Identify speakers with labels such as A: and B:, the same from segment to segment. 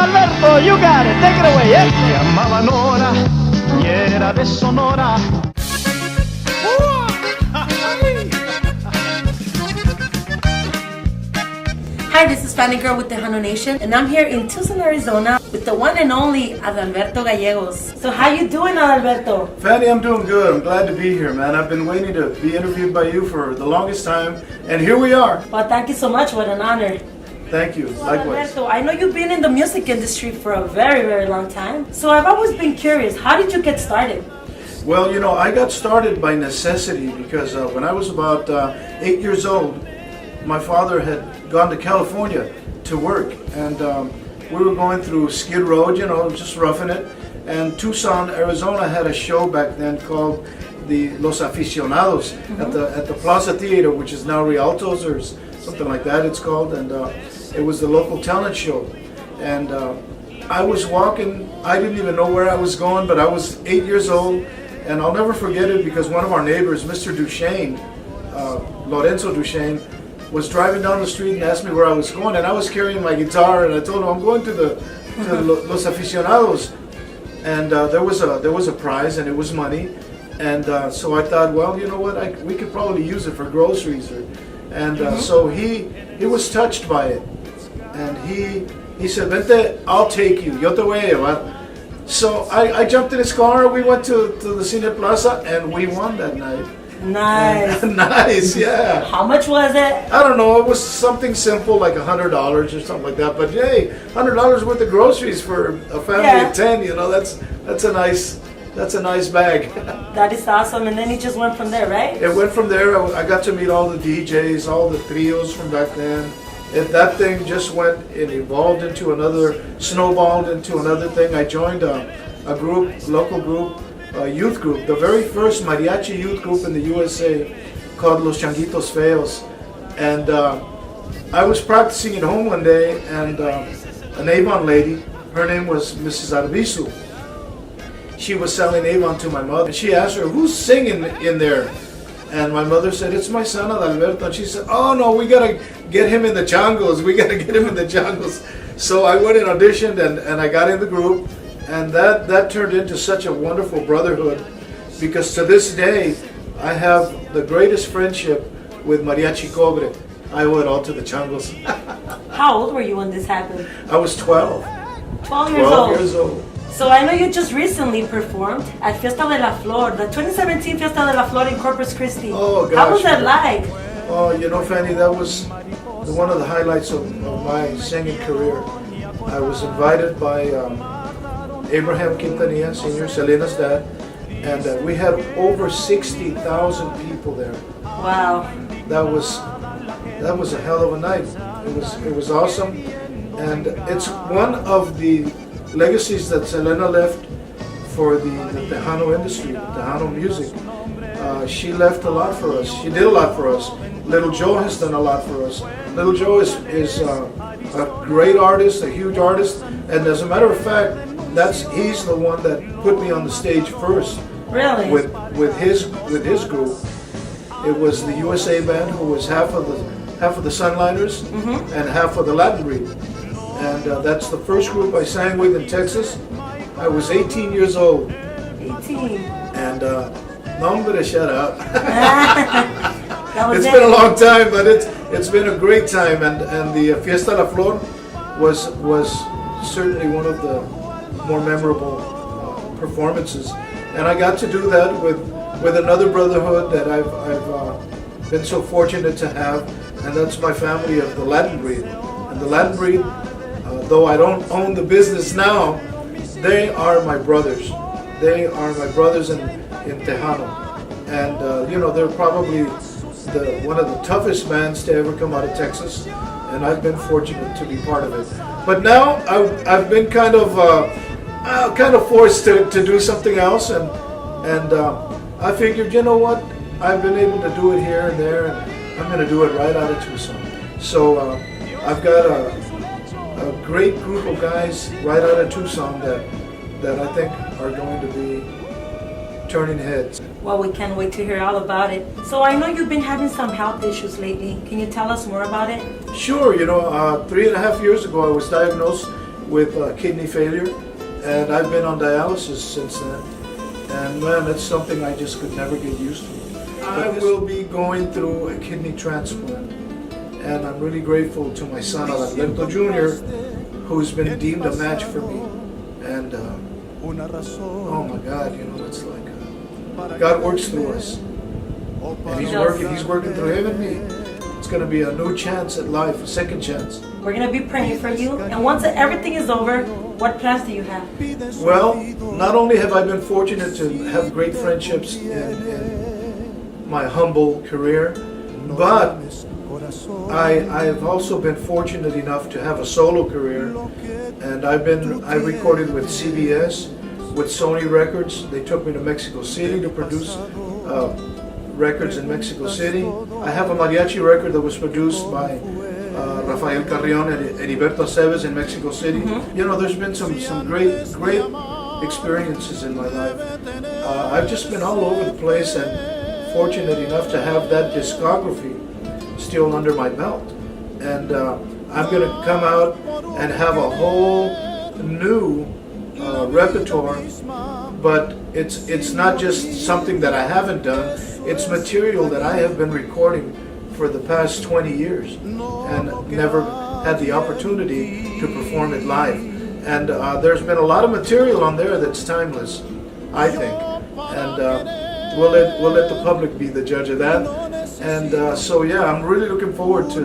A: Adalberto, you got it. Take it away, yeah?
B: Se llamaba Nora y era de Sonora.
C: Hi, this is Fanny Gurl with Tejano Nation, and I'm here in Tucson, Arizona with the one and only Adalberto Gallegos. So how you doing, Adalberto?
D: Fanny, I'm doing good. I'm glad to be here, man. I've been waiting to be interviewed by you for the longest time, and here we are.
C: Well, thank you so much. What an honor.
D: Thank you.
C: So,
D: Likewise.
C: Adalberto, I know you've been in the music industry for a very, very long time. So I've always been curious, how did you get started?
D: Well, you know, I got started by necessity because when I was about 8 years old, my father had gone to California to work, and we were going through Skid Row, you know, just roughing it. And Tucson, Arizona had a show back then called the Los Aficionados at the Plaza Theater, which is now Rialto's or something like that it's called, and it was the local talent show. And I was walking, I didn't even know where I was going, but I was 8 years old, and I'll never forget it because one of our neighbors, Mr. Duchesne, Lorenzo Duchesne, was driving down the street and asked me where I was going, and I was carrying my guitar, and I told him I'm going to the Los Aficionados, and there was a prize, and it was money, and so I thought, well, you know what, we could probably use it for groceries, so he was touched by it, and he said, "Vente, I'll take you, yo te voy a llevar." So I jumped in his car, we went to the Cine Plaza, and we won that night.
C: Nice.
D: Nice, yeah.
C: How much was it?
D: I don't know, it was something simple like $100 or something like that, but hey, $100 worth of groceries for a family of 10, you know, that's a nice bag.
C: That is awesome, and then it just went from there, right?
D: It went from there. I got to meet all the DJs, all the trios from back then. That thing just went, it evolved into another, snowballed into another thing. I joined a group, local group, a youth group, the very first mariachi youth group in the USA called Los Changuitos Feos. And I was practicing at home one day, and an Avon lady, her name was Mrs. Arbizu. She was selling Avon to my mother. She asked her, "Who's singing in there?" And my mother said, "It's my son Adalberto." And she said, "Oh no, we gotta get him in the changos. We gotta get him in the changos." So I went and auditioned, and I got in the group. And that turned into such a wonderful brotherhood, because to this day, I have the greatest friendship with Mariachi Cobre. I owe it all to the changos.
C: How old were you when this happened?
D: I was 12.
C: 12 years old.
D: 12 years old.
C: So I know you just recently performed at Fiesta de la Flor, the 2017 Fiesta de la Flor in Corpus Christi.
D: Oh, gosh.
C: How was that like?
D: Oh, you know, Fanny, that was one of the highlights of my singing career. I was invited by Abraham Quintanilla, Sr., Selena's dad, and we had over 60,000 people there.
C: Wow.
D: That was a hell of a night. It was awesome, and it's one of the legacies that Selena left for the Tejano industry, the Tejano music. She left a lot for us. She did a lot for us. Little Joe has done a lot for us. Little Joe is a great artist, a huge artist, and as a matter of fact, he's the one that put me on the stage first.
C: Really?
D: With his group. It was the USA band, who was half of the Sunliners and half of the Latin Breed. And that's the first group I sang with in Texas. I was 18 years old.
C: 18.
D: And nombre, shut up.
C: It's
D: been a long time, but it's been a great time. And the Fiesta de la Flor was certainly one of the more memorable performances. And I got to do that with another brotherhood that I've been so fortunate to have, and that's my family of the Latin Breed. And the Latin Breed, though I don't own the business now, they are my brothers. They are my brothers in Tejano. And you know, they're probably one of the toughest bands to ever come out of Texas, and I've been fortunate to be part of it. But now I've been kind of forced to do something else, and I figured, you know what, I've been able to do it here and there, and I'm going to do it right out of Tucson. So I've got a great group of guys right out of Tucson that I think are going to be turning heads.
C: Well, we can't wait to hear all about it. So I know you've been having some health issues lately. Can you tell us more about it?
D: Sure. You know, 3.5 years ago I was diagnosed with kidney failure, and I've been on dialysis since then. And man, it's something I just could never get used to. I will be going through a kidney transplant, and I'm really grateful to my son Adalberto Jr., who's been deemed a match for me. And oh my God, you know, it's like God works through us, and He's working through him and me. It's going to be a new chance at life, a second chance.
C: We're going to be praying for you. And once everything is over, what plans do you have?
D: Well, not only have I been fortunate to have great friendships in my humble career, but I have also been fortunate enough to have a solo career. And I recorded with CBS, with Sony Records. They took me to Mexico City to produce records in Mexico City. I have a mariachi record that was produced by Rafael Carrion and Heriberto Aceves in Mexico City. You know, there's been some great experiences in my life. I've just been all over the place and fortunate enough to have that discography still under my belt. And I'm going to come out and have a whole new repertoire, but it's not just something that I haven't done. It's material that I have been recording for the past 20 years and never had the opportunity to perform it live. And there's been a lot of material on there that's timeless, I think. And we'll let the public be the judge of that. And so yeah, I'm really looking forward to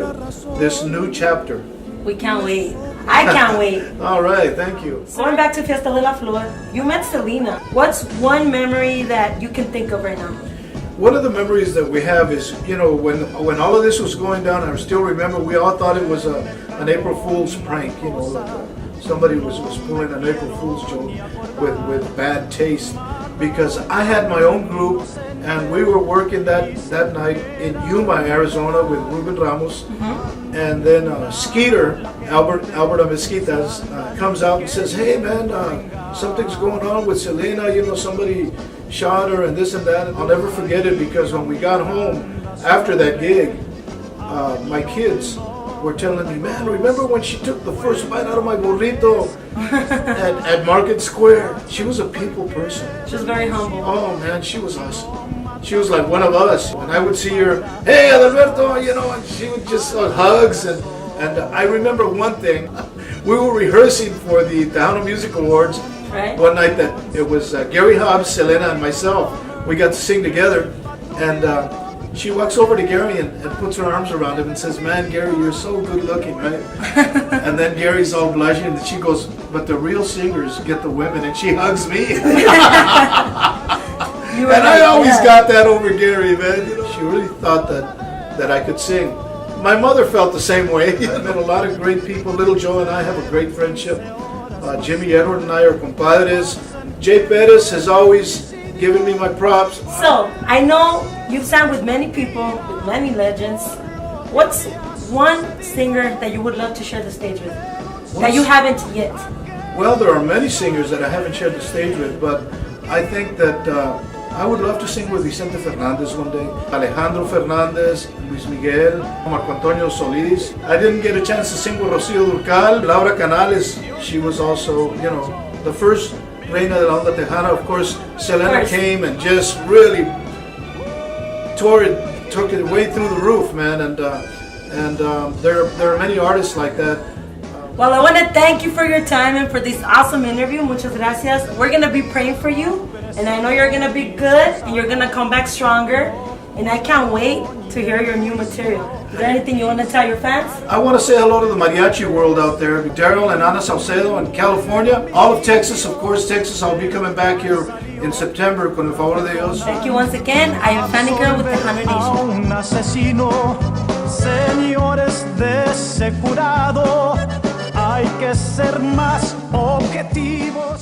D: this new chapter.
C: We can't wait. I can't wait.
D: All right, thank you.
C: Going back to Fiesta de la Flor, you met Selena. What's one memory that you can think of right now?
D: One of the memories that we have is, you know, when all of this was going down, I still remember we all thought it was an April Fool's prank, you know, like somebody was pulling an April Fool's joke with bad taste, because I had my own group and we were working that night in Yuma, Arizona with Ruben Ramos, and then Skeeter, Alberto Mesquitas, comes out and says, hey man, something's going on with Selena, you know, somebody shot her and this and that. I'll never forget it, because when we got home after that gig, my kids were telling me, man, remember when she took the first bite out of my burrito at Market Square? She was a people person.
C: She was very humble.
D: Oh man, she was awesome. She was like one of us. When I would see her, hey Adalberto, you know, and she would just hugs. And I remember one thing, we were rehearsing for the Tejano Music Awards.
C: Right.
D: One night that it was Gary Hobbs, Selena, and myself. We got to sing together, and she walks over to Gary and puts her arms around him and says, man, Gary, you're so good looking, right? And then Gary's all blushing, and she goes, but the real singers get the women, and she hugs me. And I always got that over Gary, man. You know, she really thought that I could sing. My mother felt the same way. I met a lot of great people. Little Joe and I have a great friendship. Jimmy Edward and I are compadres. Jay Perez has always given me my props.
C: So, I know you've sang with many people, with many legends. What's one singer that you would love to share the stage with, that you haven't yet?
D: Well, there are many singers that I haven't shared the stage with, but I think that I would love to sing with Vicente Fernandez one day, Alejandro Fernandez, Luis Miguel, Marco Antonio Solís. I didn't get a chance to sing with Rocío Dúrcal. Laura Canales, she was also, you know, the first Reina de la Onda Tejana. Of course, Selena came and just really took it way through the roof, man. And there are many artists like that.
C: Well, I want to thank you for your time and for this awesome interview. Muchas gracias. We're going to be praying for you. And I know you're going to be good and you're going to come back stronger. And I can't wait to hear your new material. Is there anything you want to tell your fans?
D: I want to say hello to the mariachi world out there. Daryl and Ana Saucedo in California. All of Texas, of course, Texas. I'll be coming back here in September, con el favor de Dios.
C: Thank you once again. I am Fanny Gurl with Tejano Nation.
B: Un asesino, señores de ese curado, hay que ser más objetivos.